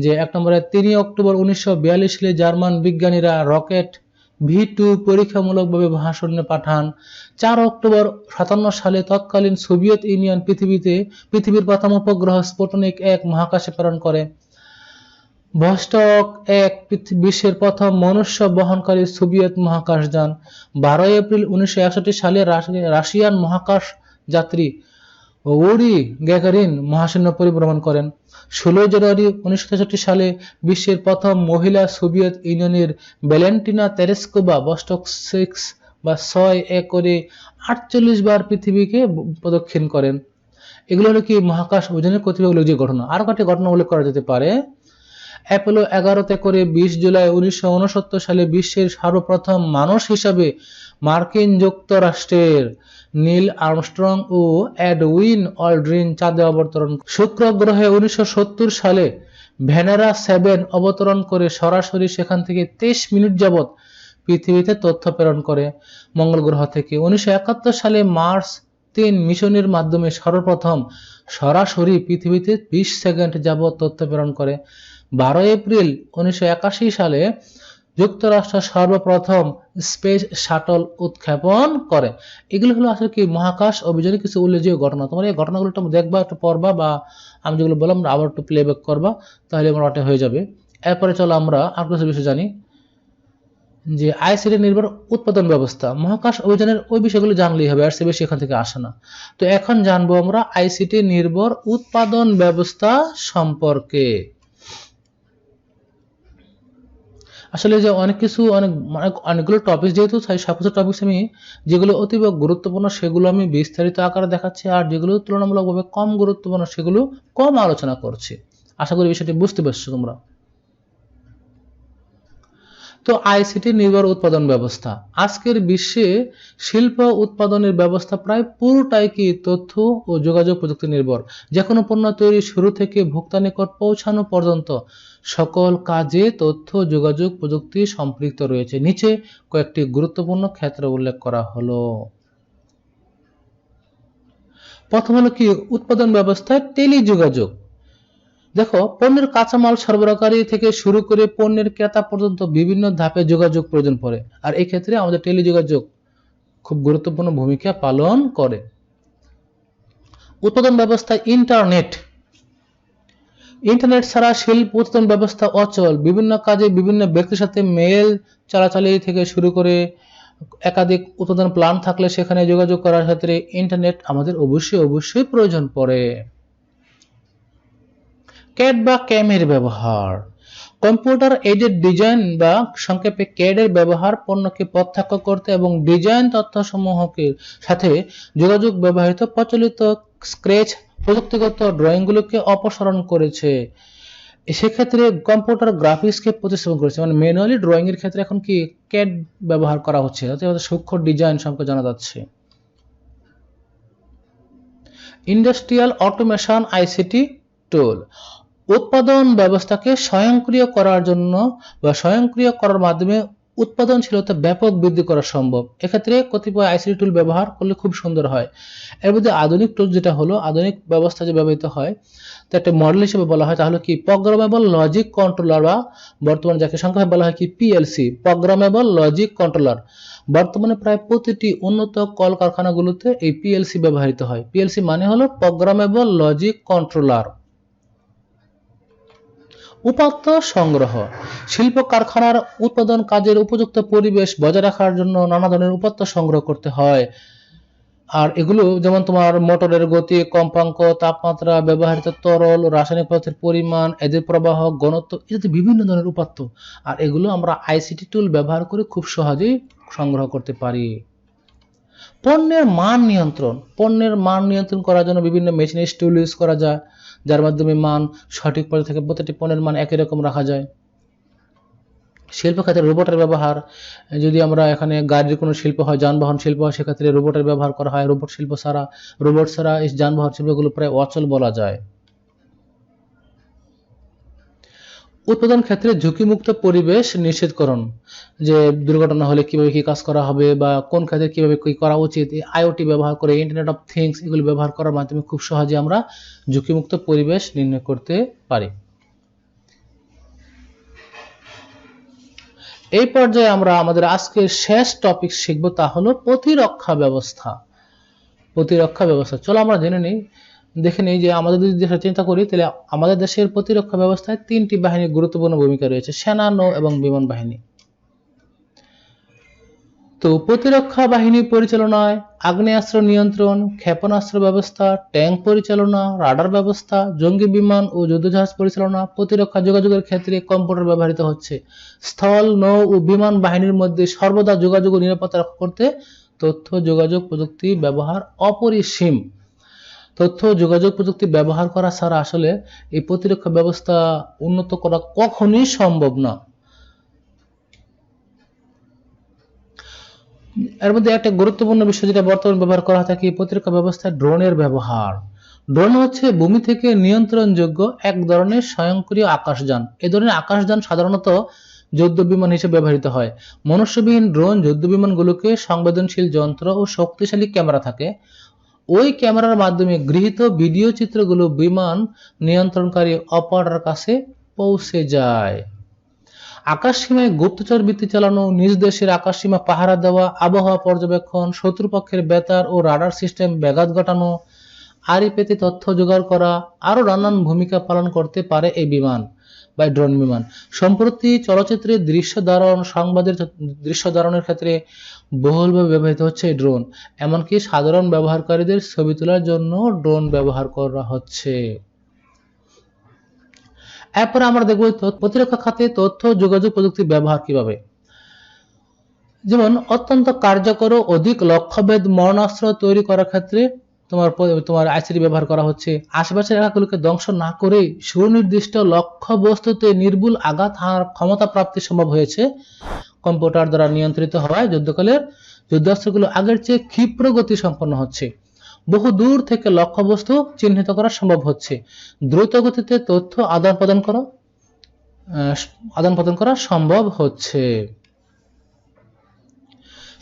যে 1 নম্বরে 3 অক্টোবর 1942 সালে জার্মান বিজ্ঞানীরা রকেট V2 পরীক্ষামূলকভাবে মহাশূন্যে পাঠান। 4 অক্টোবর 57 সালে তৎকালীন সোভিয়েত ইউনিয়ন পৃথিবীর প্রথম উপগ্রহ স্পুটনিক 1 মহাকাশে প্রেরণ করে। ভস্টক 1 বিশ্বের প্রথম মনুষ্য বহনকারী সোভিয়েত মহাকাশযান। 12 এপ্রিল 1961 সালে রাশিয়ান মহাকাশ যাত্রী ইউরি গ্যাগারিন মহাশূন্য পরিভ্রমণ করেন। 16 জানুয়ারি 1963 সালে বিশ্বের প্রথম মহিলা সোভিয়েত ইউনিয়নের ভ্যালেন্টিনা তেরেস্কোভা ভস্টক 6 করে 48 বার পৃথিবীকে প্রদক্ষিণ করেন। এগুলো হলো কি মহাকাশ অভিযানের কতিপয় উল্লেখযোগ্য ঘটনা। আরো কয়েকটি ঘটনা উল্লেখ করা যেতে পারে। অ্যাপোলো 11 করে 20 জুলাই 1969 সালে বিশ্বের সর্বপ্রথম মানুষ হিসাবে মার্কিন যুক্তরাষ্ট্রের নীল আর্মস্ট্রং ও এডউইন অল্ড্রিন চাঁদে অবতরণ। শুক্র গ্রহে 1970 সালে ভেনেরা 7 অবতরণ করে সরাসরি সেখান থেকে 23 মিনিট যাবৎ পৃথিবীতে তথ্য প্রেরণ করে। মঙ্গল গ্রহ থেকে 1971 সালে মার্স 3 মিশনের মাধ্যমে সর্বপ্রথম সরাসরি পৃথিবীতে 20 সেকেন্ড যাবৎ তথ্য প্রেরণ করে। 12 এপ্রিল 1981 সালে যুক্তরাষ্ট্র সর্বপ্রথম স্পেস শাটল উৎক্ষেপণ করে। এগুলো হলো আসলে কি মহাকাশ অভিযানের কিছু উল্লেখযোগ্য ঘটনা। তোমরা এই ঘটনাগুলো একটু দেখবা, একটু পড়বা, বা আমি যেগুলো বললাম আবার একটু প্লেব্যাক করবা, তাহলে আমার ওটা হয়ে যাবে। এরপরে চলো আমরা আর কিছু বিষয় জানি যে আইসিটি নির্ভর উৎপাদন ব্যবস্থা। মহাকাশ অভিযানের ওই বিষয়গুলো জানলেই হবে, আর সে বেশি এখান থেকে আসে না। তো এখন জানবো আমরা আইসিটি নির্ভর উৎপাদন ব্যবস্থা সম্পর্কে। আসলে যে অনেকগুলো টপিক, যেহেতু সবকিছু টপিকস আমি যেগুলো অতীব গুরুত্বপূর্ণ সেগুলো আমি বিস্তারিত আকারে দেখাচ্ছি, আর যেগুলো তুলনামূলকভাবে কম গুরুত্বপূর্ণ সেগুলো কম আলোচনা করছি। আশা করি বিষয়টি বুঝতে পারছো তোমরা। তো আইসিটি নির্ভর উৎপাদন ব্যবস্থা। আজকের বিশ্বে শিল্প উৎপাদনের ব্যবস্থা প্রায় পুরোটাই কি তথ্য ও যোগাযোগ প্রযুক্তি নির্ভর। যে কোনো পণ্য তৈরি শুরু থেকে ভোক্তা নিকট পৌঁছানো পর্যন্ত সকল কাজে তথ্য যোগাযোগ প্রযুক্তি সম্পৃক্ত রয়েছে। নিচে কয়েকটি গুরুত্বপূর্ণ ক্ষেত্র উল্লেখ করা হলো। প্রথম হলো কি উৎপাদন ব্যবস্থায় টেলিযোগাযোগ। দেখো, পণ্যের কাঁচামাল সরবরাহকারী থেকে শুরু করে পণ্যের ক্রেতা পর্যন্ত বিভিন্ন ধাপে যোগাযোগ প্রয়োজন পড়ে, আর এই ক্ষেত্রে আমাদের টেলিযোগাযোগ খুব গুরুত্বপূর্ণ ভূমিকা পালন করে। উৎপাদন ব্যবস্থায় ইন্টারনেট ছাড়া শিল্প উৎপাদন ব্যবস্থা অচল। বিভিন্ন কাজে বিভিন্ন ব্যক্তির সাথে মেল চালাচালি থেকে শুরু করে একাধিক উৎপাদন প্ল্যান্ট থাকলে সেখানে যোগাযোগ করার ক্ষেত্রে ইন্টারনেট আমাদের অবশ্যই প্রয়োজন পড়ে। ক্যাড বা ক্যামের ব্যবহার। কম্পিউটার এইডেড ডিজাইন বা সংক্ষেপে ক্যাড এর ব্যবহার পণ্যকে প্রত্যক্ষ করতে এবং ডিজাইন তথ্যসমূহকে সাথে যোগাযোগ ব্যবহৃত প্রচলিত স্কেচ প্রযুক্তিগত ড্রয়িংগুলোকে অপসারণ করেছে। সেক্ষেত্রে কম্পিউটার গ্রাফিক্সকে প্রতিস্থাপন করেছে, মানে ম্যানুয়ালি ড্রয়িং এর ক্ষেত্রে এখন কি ক্যাড ব্যবহার করা হচ্ছে, যাতে সূক্ষ্ম ডিজাইন সম্পর্কে জানা যাচ্ছে। ইন্ডাস্ট্রিয়াল অটোমেশন আইসিটি টুল। উৎপাদন ব্যবস্থাকে স্বয়ংক্রিয় করার জন্য বা স্বয়ংক্রিয় করার মাধ্যমে উৎপাদনশীলতা ব্যাপক বৃদ্ধি করা সম্ভব। এক্ষেত্রে কতিপয় আইসিটি টুল ব্যবহার করলে খুব সুন্দর হয়। এর মধ্যে আধুনিক টুল যেটা হলো, আধুনিক ব্যবস্থা যে ব্যবহৃত হয় তা একটা মডেল হিসেবে বলা হয় তাহলে কি প্রোগ্রামেবল লজিক কন্ট্রোলার, বা বর্তমানে যাকে সংক্ষেপে বলা হয় কি পিএলসি, প্রোগ্রামেবল লজিক কন্ট্রোলার। বর্তমানে প্রায় প্রতিটি উন্নত কলকারখানাগুলোতে এই পিএলসি ব্যবহৃত হয়। পিএলসি মানে হলো প্রোগ্রামেবল লজিক কন্ট্রোলার। উপাত্ত সংগ্রহ। শিল্প কারখানার উৎপাদন কাজের উপযুক্ত পরিবেশ বজায় রাখার জন্য নানা ধরনের উপাত্ত সংগ্রহ করতে হয়। আর এগুলো যেমন তোমার মোটরের গতি, কম্পাঙ্ক, তাপমাত্রা, ব্যবহৃত তরল, রাসায়নিক পদার্থের পরিমাণ, এদের প্রবাহ, ঘনত্ব ইত্যাদি বিভিন্ন ধরনের উপাত্ত। আর এগুলো আমরা আইসিটি টুল ব্যবহার করে খুব সহজেই সংগ্রহ করতে পারি। পণ্যের মান নিয়ন্ত্রণ। পণ্যের মান নিয়ন্ত্রণ করার জন্য বিভিন্ন মেশিনারি টুল ইউজ করা যায়, যার মাধ্যমে মান সঠিক পর্যায়ে থেকে প্রতিটি পণ্যের মান একই রকম রাখা যায়। শিল্প ক্ষেত্রে রোবটের ব্যবহার। যদি আমরা এখানে গাড়ির কোনো শিল্প হয়, যানবাহন শিল্প হয়, সেক্ষেত্রে রোবটের ব্যবহার করা হয়। রোবট ছাড়া এই যানবাহন শিল্পগুলো প্রায় অচল বলা যায়। উৎপাদন ক্ষেত্রে ঝুঁকিমুক্ত পরিবেশ নিশ্চিতকরণ, যে দুর্ঘটনা হলে কিভাবে কি কাজ করা হবে বা কোন ক্ষেত্রে কিভাবে কি করা উচিত, আইওটি ব্যবহার করে, ইন্টারনেট অফ থিংস এগুলো ব্যবহার করার মাধ্যমে খুব সহজে আমরা ঝুঁকিমুক্ত পরিবেশ নির্ণয় করতে পারি। এই পর্যায়ে আমরা আমাদের আজকের শেষ টপিক শিখব, তা হলো প্রতিরক্ষা ব্যবস্থা। প্রতিরক্ষা ব্যবস্থা, চলো আমরা দেখে নিই যে আমাদের যদি দেশের চিন্তা করি, তাহলে আমাদের দেশের প্রতিরক্ষা ব্যবস্থায় তিনটি বাহিনীর গুরুত্বপূর্ণ ভূমিকা রয়েছে: সেনা, নৌ এবং বিমান বাহিনী। তো প্রতিরক্ষা বাহিনী পরিচালনায় আগ্নেয়াস্ত্র নিয়ন্ত্রণ, ক্ষেপণাস্ত্র ব্যবস্থা, ট্যাঙ্ক পরিচালনা, রাডার ব্যবস্থা, জঙ্গি বিমান ও যুদ্ধজাহাজ পরিচালনা, প্রতিরক্ষা যোগাযোগের ক্ষেত্রে কম্পিউটার ব্যবহৃত হচ্ছে। স্থল, নৌ ও বিমান বাহিনীর মধ্যে সর্বদা যোগাযোগ ও নিরাপত্তা রক্ষা করতে তথ্য যোগাযোগ প্রযুক্তি ব্যবহার অপরিসীম। তথ্য যোগাযোগ প্রযুক্তি ব্যবহার করা ছাড়া আসলে এই প্রতিরক্ষা ব্যবস্থা উন্নত করা কখনোই সম্ভব না। এর মধ্যে একটা গুরুত্বপূর্ণ বিষয় যেটা বর্তমানে ব্যবহার করা থাকে প্রতিরক্ষা ব্যবস্থায়, ড্রোনের ব্যবহার। ড্রোন হচ্ছে ভূমি থেকে নিয়ন্ত্রণযোগ্য এক ধরনের স্বয়ংক্রিয় আকাশযান। এই ধরনের আকাশযান সাধারণত যুদ্ধ বিমান হিসেবে ব্যবহৃত হয়। মনুষ্যবিহীন ড্রোন যুদ্ধ বিমানগুলোকে সংবেদনশীল যন্ত্র ও শক্তিশালী ক্যামেরা থাকে। ওই ক্যামেরার মাধ্যমে গৃহীত ভিডিও চিত্রগুলো বিমান নিয়ন্ত্রণকারী অপারেটরের কাছে পৌঁছে যায়। আকাশসীমায় গুপ্তচর বৃত্তি চালানো, নিজ দেশের আকাশসীমা পাহারা দেওয়া, আবহাওয়া পর্যবেক্ষণ, শত্রুপক্ষের বেতার ও রাডার সিস্টেম ব্যাঘাত ঘটানো, আড়ি পেতে তথ্য জোগাড় করা আরও নানান ভূমিকা পালন করতে পারে এই বিমান বা ড্রোন বিমান। সম্প্রতি চলচ্চিত্রের দৃশ্য ধারণ, সংবাদের দৃশ্য ধারণের ক্ষেত্রে বহুলভাবে ব্যবহৃত হচ্ছে এই ড্রোন। এমনকি সাধারণ ব্যবহারকারীদের ছবি তোলার জন্য ড্রোন ব্যবহার করা হচ্ছে। এরপরে আমরা দেখব প্রতিরক্ষা খাতে তথ্য যোগাযোগ প্রযুক্তির ব্যবহার কিভাবে। যেমন অত্যন্ত কার্যকর ও অধিক লক্ষ্যভেদ মরণাস্ত্র তৈরি করার ক্ষেত্রে তোমার আইসিটি ব্যবহার করা হচ্ছে। আশেপাশের এলাকাগুলোকে ধ্বংস না করে সুনির্দিষ্ট লক্ষ্য বস্তুতে নির্ভুল আঘাত হানার ক্ষমতা প্রাপ্তি সম্ভব হয়েছে কম্পিউটার দ্বারা নিয়ন্ত্রিত হওয়ায়। যুদ্ধকালের যুদ্ধাস্ত্রগুলো আগের চেয়ে ক্ষিপ্র গতি সম্পন্ন হচ্ছে। বহু দূর থেকে লক্ষ্যবস্তু চিহ্নিত করা সম্ভব হচ্ছে। দ্রুত গতিতে তথ্য আদান প্রদান করা সম্ভব হচ্ছে।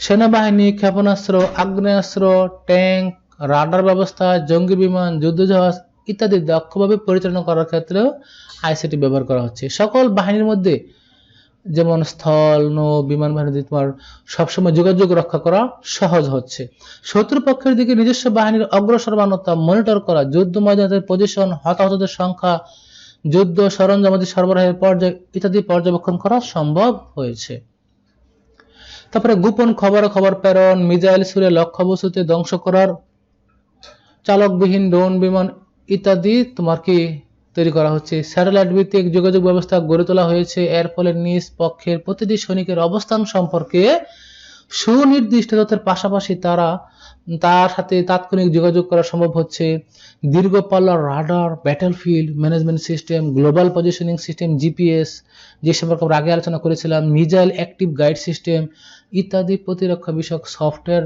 সেনাবাহিনী ক্ষেপণাস্ত্র, আগ্নেয়াস্ত্র, ট্যাঙ্ক, রাডার ব্যবস্থা, জঙ্গি বিমান, যুদ্ধজাহাজ ইত্যাদি দক্ষভাবে পরিচালনা করার ক্ষেত্রেও আইসিটি ব্যবহার করা হচ্ছে। সকল বাহিনীর মধ্যে যেমন স্থল, নৌ, বিমান বাহিনী তোমার সবসময় যোগাযোগ রক্ষা করা সহজ হচ্ছে। শত্রুপক্ষের দিকে নিজস্ব বাহিনীর অগ্রসরমানতা মনিটর করা, যুদ্ধ ময়দানের পজিশন, হতাহতদের সংখ্যা, যুদ্ধ সরঞ্জামাদি সরবরাহের পর্যায় ইত্যাদি পর্যবেক্ষণ করা সম্ভব হয়েছে। তারপরে গোপন খবর প্রেরণ, মিসাইল ছুড়ে লক্ষ্যবস্তুতে ধ্বংস করার, চালকবিহীন ড্রোন বিমান ইত্যাদি তোমার কি তৈরি করা হচ্ছে। স্যাটেলাইট ভিত্তিক যোগাযোগ ব্যবস্থা গড়ে তোলা হয়েছে। এর ফলে নিজ পক্ষের প্রতিটি সৈনিকের অবস্থান সম্পর্কে সুনির্দিষ্ট তথ্যের পাশাপাশি তার সাথে তাৎক্ষণিক যোগাযোগ করা সম্ভব হচ্ছে। দীর্ঘ পাল্লার radar, battlefield management system, global positioning system GPS, যে সম্পর্কে আমরা আগে আলোচনা করেছিলাম, মিসাইল অ্যাক্টিভ গাইড সিস্টেম ইত্যাদি প্রতিরক্ষা বিষয়ক সফটওয়্যার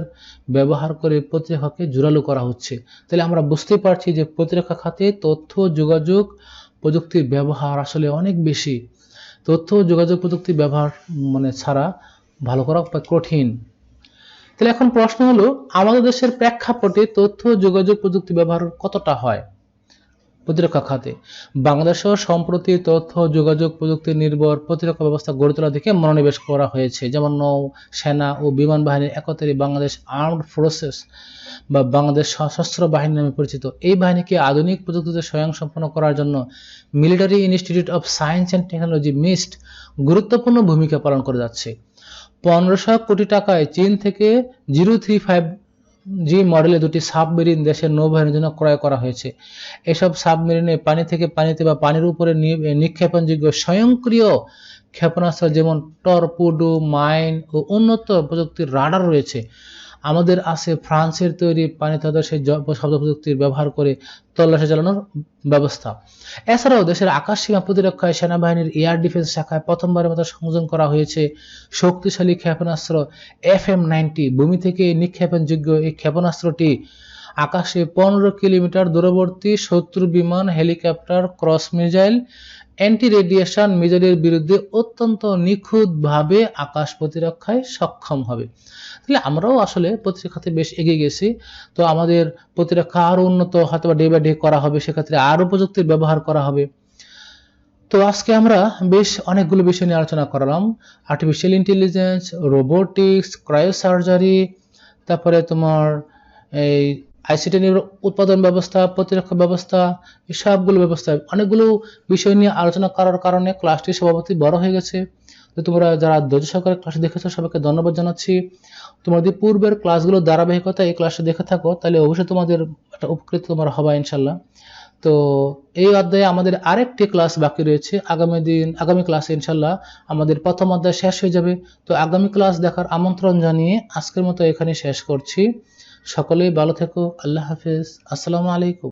ব্যবহার করে প্রতিরক্ষাকে জোরালো করা হচ্ছে। তাহলে আমরা বুঝতে পারছি যে প্রতিরক্ষা খাতে তথ্য যোগাযোগ প্রযুক্তির ব্যবহার আসলে অনেক বেশি। তথ্য যোগাযোগ প্রযুক্তি ব্যবহার ছাড়া ভালো করা কঠিন। তাহলে এখন প্রশ্ন হলো, আমাদের দেশের প্রেক্ষাপটে তথ্য যোগাযোগ প্রযুক্তি ব্যবহার কতটা হয় প্রতিরক্ষা খাতে? বাংলাদেশেও সম্প্রতি তথ্য যোগাযোগ প্রযুক্তি নির্ভর প্রতিরক্ষা ব্যবস্থা গড়ে তোলা দিকে মনোনিবেশ করা হয়েছে। যেমন নৌ, সেনা ও বিমান বাহিনীর একত্রে বাংলাদেশ আর্মড ফোর্সেস বা বাংলাদেশ সশস্ত্র বাহিনী নামে পরিচিত। এই বাহিনীকে আধুনিক প্রযুক্তিতে স্বয়ংসম্পন্ন করার জন্য military institute of science and technology mist গুরুত্বপূর্ণ ভূমিকা পালন করে যাচ্ছে। 1500 কোটি টাকায় চীন থেকে 035G মডেলের দুটি সাবমেরিন দেশের নৌবাহিনীর জন্য ক্রয় করা হয়েছে। এসব সাবমেরিনে পানি থেকে পানিতে বা পানির উপরে নিক্ষেপণযোগ্য স্বয়ংক্রিয় ক্ষেপণাস্ত্র যেমন টর্পেডো, মাইন ও উন্নত প্রযুক্তির রাডার রয়েছে। আমাদের আছে ফ্রান্সের তৈরি পানিতে সেই শব্দ প্রযুক্তির ব্যবহার করে তল্লাশি চালানোর ব্যবস্থা। এছাড়াও দেশের আকাশসীমা প্রতিরক্ষায় সেনাবাহিনীর এয়ার ডিফেন্স শাখায় প্রথমবারের মতো সংযোজন করা হয়েছে শক্তিশালী ক্ষেপণাস্ত্র FM-90। ভূমি থেকে নিক্ষেপণযোগ্য এই ক্ষেপণাস্ত্রটি আকাশে 15 কিলোমিটার দূরবর্তী শত্রু বিমান, helicopter, cross missile, anti radiation মিসাইলের বিরুদ্ধে অত্যন্ত নিখুঁতভাবে আকাশ প্রতিরক্ষায় সক্ষম হবে। তাহলে আমরাও আসলে প্রতিরক্ষাতে বেশ এগিয়ে গেছি। তো আমাদের প্রতিরক্ষা আরো উন্নত হয়তো ডে বাই ডে করা হবে, সেক্ষেত্রে আরো প্রযুক্তির ব্যবহার করা হবে। তো আজকে আমরা বেশ অনেকগুলো বিষয় নিয়ে আলোচনা করলাম। আর্টিফিশিয়াল ইন্টেলিজেন্স, রোবোটিক্স, ক্রায়োসার্জারি, তারপরে তোমার এই আইসিটি উৎপাদন ব্যবস্থা, প্রতিরক্ষা ব্যবস্থা, এই সবগুলো ব্যবস্থা অনেকগুলো বিষয় নিয়ে আলোচনা করার কারণে ক্লাসটি স্বভাবতই বড় হয়ে গেছে। তো তোমরা যারা ধৈর্য সহকারে ক্লাস দেখেছো সবাইকে ধন্যবাদ জানাচ্ছি। তোমাদের পূর্বের ক্লাসগুলোর ধারাবাহিকতা এই ক্লাসটা দেখে থাকো, তাহলে অবশ্যই তোমাদের একটা উপকৃত তোমরা হবা ইনশাল্লাহ। তো এই অধ্যায়ে আমাদের আরেকটি ক্লাস বাকি রয়েছে। আগামী ক্লাসে ইনশাল্লাহ আমাদের প্রথম অধ্যায় শেষ হয়ে যাবে। তো আগামী ক্লাস দেখার আমন্ত্রণ জানিয়ে আজকের মতো এখানে শেষ করছি। সকলেই ভালো থেকো। আল্লাহ হাফেজ। আসসালামু আলাইকুম।